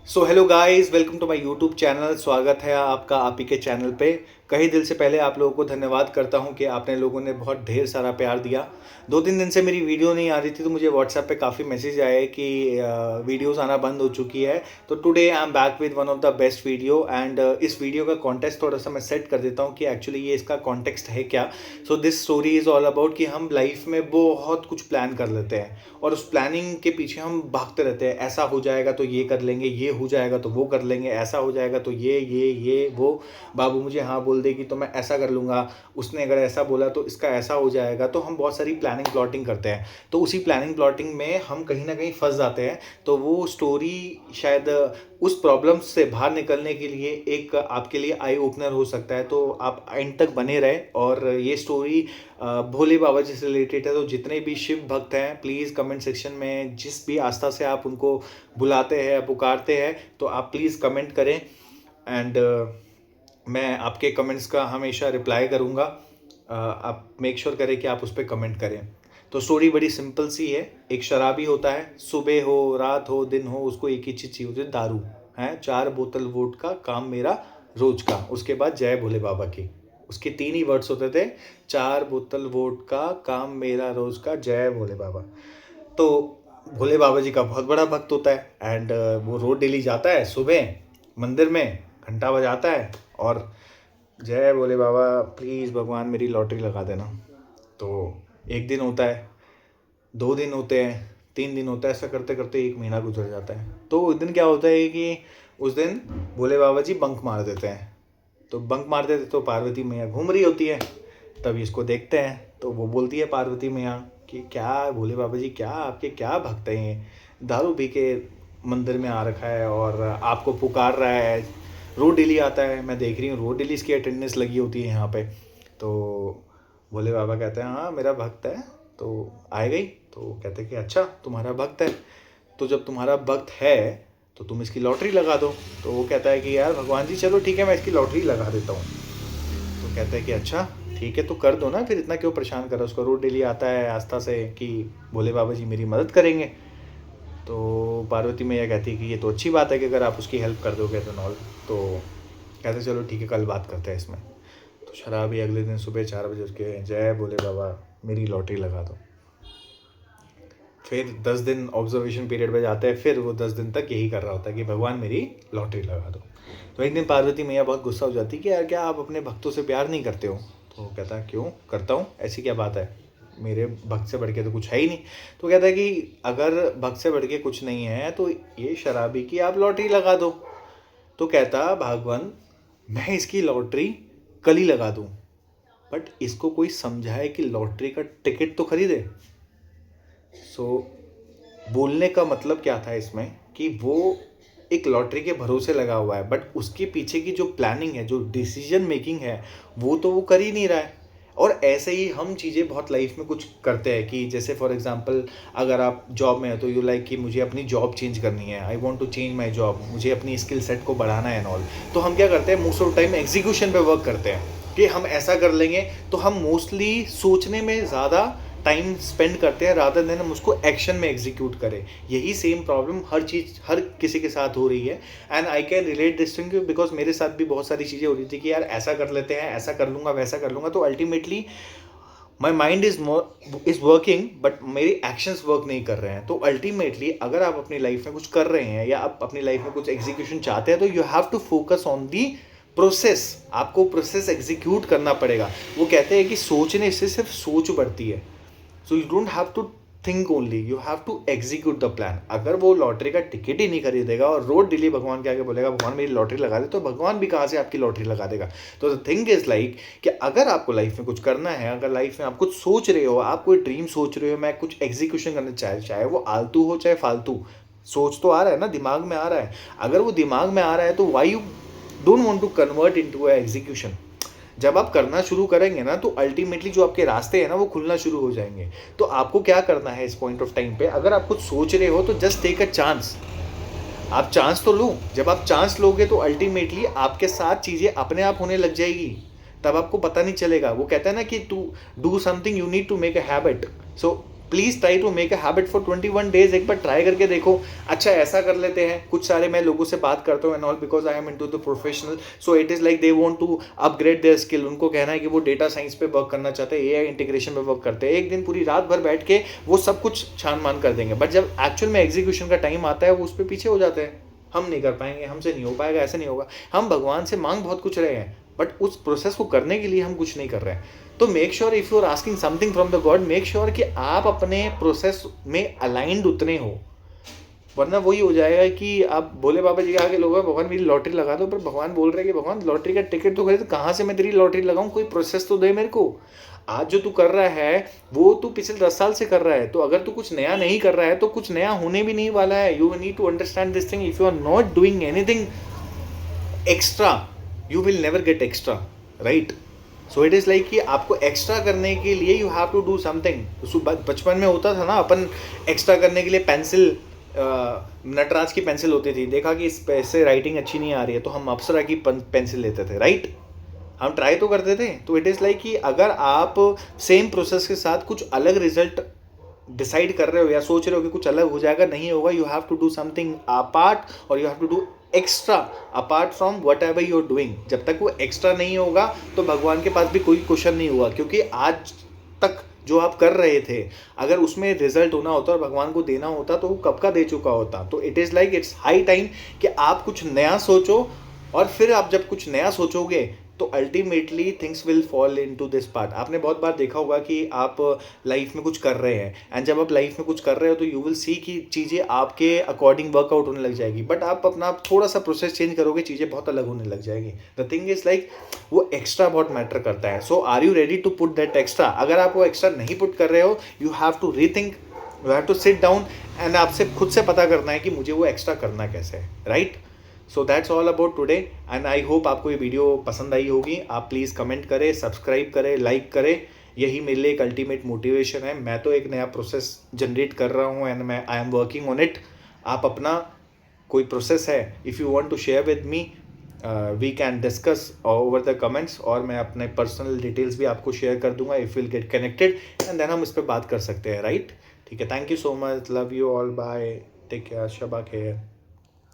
So hello guys, welcome to my YouTube channel. स्वागत है आपका आप ही के चैनल पे। कई दिल से पहले आप लोगों को धन्यवाद करता हूं कि आपने लोगों ने बहुत ढेर सारा प्यार दिया। 2-3 दिन से मेरी वीडियो नहीं आ रही थी तो मुझे व्हाट्सएप पे काफ़ी मैसेज आए कि वीडियोस आना बंद हो चुकी है। तो today I am back with one of the best video and इस वीडियो का कॉन्टेक्स्ट थोड़ा सा मैं सेट कर देता हूँ कि एक्चुअली ये इसका कॉन्टेक्स्ट है क्या। So this story is all about कि हम लाइफ में बहुत कुछ प्लान कर लेते हैं और उस प्लानिंग के पीछे हम भागते रहते हैं। ऐसा हो जाएगा तो ये कर लेंगे, ये हो जाएगा तो वो कर लेंगे, ऐसा हो जाएगा तो ये वो, बाबू मुझे हाँ बोल देगी तो मैं ऐसा कर लूँगा, उसने अगर ऐसा बोला तो इसका ऐसा हो जाएगा। तो हम बहुत सारी प्लानिंग प्लॉटिंग करते हैं। तो उसी प्लानिंग प्लॉटिंग में हम कहीं ना कहीं फंस जाते हैं। तो वो स्टोरी शायद उस प्रॉब्लम से बाहर निकलने के लिए एक आपके लिए आई ओपनर हो सकता है। तो आप एंड तक बने रहे। और ये स्टोरी भोले बाबा जी से रिलेटेड है। तो जितने भी शिव भक्त हैं प्लीज़ कमेंट सेक्शन में जिस भी आस्था से आप उनको बुलाते हैं पुकारते हैं तो आप प्लीज़ कमेंट करें एंड मैं आपके कमेंट्स का हमेशा रिप्लाई करूँगा। आप मेक श्योर करें कि आप उस पर कमेंट करें। तो स्टोरी बड़ी सिंपल सी है। एक शराबी होता है, सुबह हो रात हो दिन हो उसको एक ही चीज़ चाहिए होती है, दारू है। 4 बोतल वोट का काम मेरा रोज का, उसके बाद जय भोले बाबा की। उसके 3 ही वर्ड्स होते थे, 4 बोतल वोट का काम मेरा रोज का जय भोले बाबा। तो भोले बाबा जी का बहुत बड़ा भक्त होता है एंड वो रोज डेली जाता है सुबह मंदिर में, घंटा बजाता है और जय भोले बाबा प्लीज़ भगवान मेरी लॉटरी लगा देना। तो एक दिन होता है, 2 दिन होते हैं, 3 दिन होता है, ऐसा करते करते 1 महीना गुजर जाता है। तो उस दिन क्या होता है कि उस दिन भोले बाबा जी बंक मार देते हैं। तो बंक मार देते तो पार्वती मैया घूम रही होती है। तभी इसको देखते हैं तो वो बोलती है पार्वती मैया कि क्या भोले बाबा जी, क्या आपके क्या भक्त हैं ये, दारू पी के मंदिर में आ रखा है और आपको पुकार रहा है। रोज डेली आता है, मैं देख रही हूँ रोज डेली इसकी अटेंडेंस लगी होती है यहाँ पे। तो भोले बाबा कहते हैं हाँ मेरा भक्त है। तो आए गई तो कहते हैं कि अच्छा तुम्हारा भक्त है, तो जब तुम्हारा भक्त है तो तुम इसकी लॉटरी लगा दो। तो वो कहता है कि यार भगवान जी चलो ठीक है मैं इसकी लॉटरी लगा देता हूँ। तो कहता है कि अच्छा ठीक है तो कर दो ना, फिर इतना क्यों परेशान करो उसको, रोज डेली आता है आस्था से कि भोले बाबा जी मेरी मदद करेंगे। तो पार्वती मैया कहती है कि ये तो अच्छी बात है कि अगर आप उसकी हेल्प कर दोगे तो नॉल। तो कहते चलो ठीक है कल बात करते हैं इसमें। तो शराबी अगले दिन सुबह 4 बजे उसके जय भोले बाबा मेरी लॉटरी लगा दो। फिर 10 दिन ऑब्जर्वेशन पीरियड पे जाते हैं, फिर वो 10 दिन तक यही कर रहा होता है कि भगवान मेरी लॉटरी लगा दो। तो एक दिन पार्वती मैया बहुत गुस्सा हो जाती है कि यार क्या आप अपने भक्तों से प्यार नहीं करते हो। तो कहता है क्यों करता हूँ, ऐसी क्या बात है, मेरे भक्त से बढ़ के तो कुछ है ही नहीं। तो कहता है कि अगर भक्त से बढ़ के कुछ नहीं है तो ये शराबी की आप लॉटरी लगा दो। तो कहता भगवान मैं इसकी लॉटरी कल ही लगा दूँ, बट इसको कोई समझाए कि लॉटरी का टिकट तो खरीदे। सो बोलने का मतलब क्या था इसमें कि वो एक लॉटरी के भरोसे लगा हुआ है बट उसके पीछे की जो प्लानिंग है, जो डिसीजन मेकिंग है, वो तो वो कर ही नहीं रहा है। और ऐसे ही हम चीज़ें बहुत लाइफ में कुछ करते हैं कि जैसे फॉर एग्जांपल अगर आप जॉब में हो तो यू लाइक कि मुझे अपनी जॉब चेंज करनी है, I want to change my job, मुझे अपनी स्किल सेट को बढ़ाना है एंड ऑल। तो हम क्या करते हैं मोस्ट ऑफ टाइम एग्जीक्यूशन पे वर्क करते हैं कि हम ऐसा कर लेंगे। तो हम मोस्टली सोचने में ज़्यादा टाइम स्पेंड करते हैं रादर देन हम उसको एक्शन में एग्जीक्यूट करें। यही सेम प्रॉब्लम हर चीज़ हर किसी के साथ हो रही है and I can relate this thing because मेरे साथ भी बहुत सारी चीज़ें हो रही थी कि यार ऐसा कर लेते हैं, ऐसा कर लूँगा, वैसा कर लूँगा। तो ultimately my mind is working but मेरे एक्शंस वर्क नहीं कर रहे हैं। तो अल्टीमेटली अगर आप अपनी लाइफ में कुछ कर रहे हैं या आप अपनी लाइफ में कुछ एग्जीक्यूशन चाहते हैं तो you have to focus on the process. आपको प्रोसेस एग्जीक्यूट करना पड़ेगा। वो कहते हैं कि सोचने से सिर्फ सोच बढ़ती है। So you don't have to think only, you have to execute the plan. अगर वो लॉटरी का टिकट ही नहीं खरीदेगा और रोड डेली भगवान के आगे बोलेगा भगवान मेरी लॉटरी लगा दे, तो भगवान भी कहाँ से आपकी लॉटरी लगा देगा। तो द थिंग इज लाइक कि अगर आपको लाइफ में कुछ करना है, अगर लाइफ में आप कुछ सोच रहे हो, आप कोई ड्रीम सोच रहे हो, मैं कुछ एग्जीक्यूशन करना चाहे वो आलतू हो चाहे फालतू, सोच तो आ रहा है ना, दिमाग में आ रहा है। अगर वो दिमाग में आ रहा है तो why you don't want to convert into a execution. जब आप करना शुरू करेंगे ना तो अल्टीमेटली जो आपके रास्ते हैं ना वो खुलना शुरू हो जाएंगे। तो आपको क्या करना है इस पॉइंट ऑफ टाइम पे, अगर आप कुछ सोच रहे हो तो जस्ट टेक अ चांस। आप चांस तो लो। जब आप चांस लोगे तो अल्टीमेटली आपके साथ चीज़ें अपने आप होने लग जाएगी, तब आपको पता नहीं चलेगा। वो कहता है ना कि to do something you need to make a habit. So please try to make a habit for 21 days. एक बार ट्राई करके देखो। अच्छा ऐसा कर लेते हैं, कुछ सारे मैं लोगों से बात करता हूँ and all, because I am into the professional, so it is like they want to upgrade their skill. उनको कहना है कि वो डेटा साइंस पे वर्क करना चाहते हैं, एआई इंटीग्रेशन पे वर्क करते हैं। एक दिन पूरी रात भर बैठ के वो सब कुछ छान मान कर देंगे, बट जब एक्चुअल में एग्जीक्यूशन का टाइम आता है वो उस पर पीछे हो जाते हैं। हम नहीं कर पाएंगे, हमसे नहीं हो पाएगा, ऐसे नहीं होगा। हम भगवान से मांग बहुत कुछ रहे हैं, बट उस प्रोसेस को करने के लिए हम कुछ नहीं कर रहे हैं। तो make sure if you are asking something from the god, make sure कि आप अपने प्रोसेस में अलाइंड उतने हो, वरना वही हो जाएगा कि आप भोले बाबा जी के आगे लोग भगवान मेरी लॉटरी लगा दो, पर भगवान बोल रहे हैं कि भगवान लॉटरी का टिकट तो खरीद, कहाँ से मैं तेरी लॉटरी लगाऊं, कोई प्रोसेस तो दे मेरे को। आज जो तू कर रहा है वो तू पिछले 10 साल से कर रहा है, तो अगर तू कुछ नया नहीं कर रहा है तो कुछ नया होने भी नहीं वाला है। You need to understand this thing. If you are not doing anything extra, you will never get extra, right? So it is like कि आपको एक्स्ट्रा करने के लिए you have to do something. बचपन में होता था ना, अपन एक्स्ट्रा करने के लिए पेंसिल, नटराज की पेंसिल होती थी, देखा कि इस पैसे राइटिंग अच्छी नहीं आ रही है तो हम अप्सरा की पेंसिल लेते थे, राइट? हम ट्राई तो करते थे। तो इट इज़ लाइक कि अगर आप सेम प्रोसेस के साथ कुछ अलग रिजल्ट डिसाइड कर रहे हो या सोच रहे हो कि कुछ अलग हो जाएगा, नहीं होगा, you have to do something apart और you have to do extra apart from whatever you are doing. जब तक वो एक्स्ट्रा नहीं होगा तो भगवान के पास भी कोई क्वेश्चन नहीं हुआ, क्योंकि आज तक जो आप कर रहे थे अगर उसमें रिजल्ट होना होता और भगवान को देना होता तो वो कब का दे चुका होता। तो it is like it's high time कि आप कुछ नया सोचो, और फिर आप जब कुछ नया सोचोगे तो ultimately things will fall into this part. आपने बहुत बार देखा होगा कि आप लाइफ में कुछ कर रहे हैं एंड जब आप लाइफ में कुछ कर रहे हो तो यू विल सी कि चीज़ें आपके अकॉर्डिंग वर्कआउट होने लग जाएगी, बट आप अपना थोड़ा सा प्रोसेस चेंज करोगे, चीज़ें बहुत अलग होने लग जाएगी। द थिंग इज़ लाइक वो एक्स्ट्रा बहुत मैटर करता है। So are you ready to put that extra? अगर आप वो एक्स्ट्रा नहीं पुट कर रहे हो, you have to rethink, you have to sit down and आपसे खुद से पता करना है कि मुझे वो एक्स्ट्रा करना कैसे है, right? So that's all about today and I hope आपको ये वीडियो पसंद आई होगी। आप प्लीज़ कमेंट करें, सब्सक्राइब करें, लाइक करें। यही मेरे लिए एक अल्टीमेट मोटिवेशन है। मैं तो एक नया प्रोसेस जनरेट कर रहा हूँ एंड मैं I am working on it. आप अपना कोई प्रोसेस है, if you want to share with me, we can discuss over the comments, और मैं अपने पर्सनल डिटेल्स भी आपको शेयर कर दूंगा if will get connected and then हम इस पर बात कर सकते हैं, राइट? ठीक है, thank you so much, love you all, bye, take care, शबा खैर।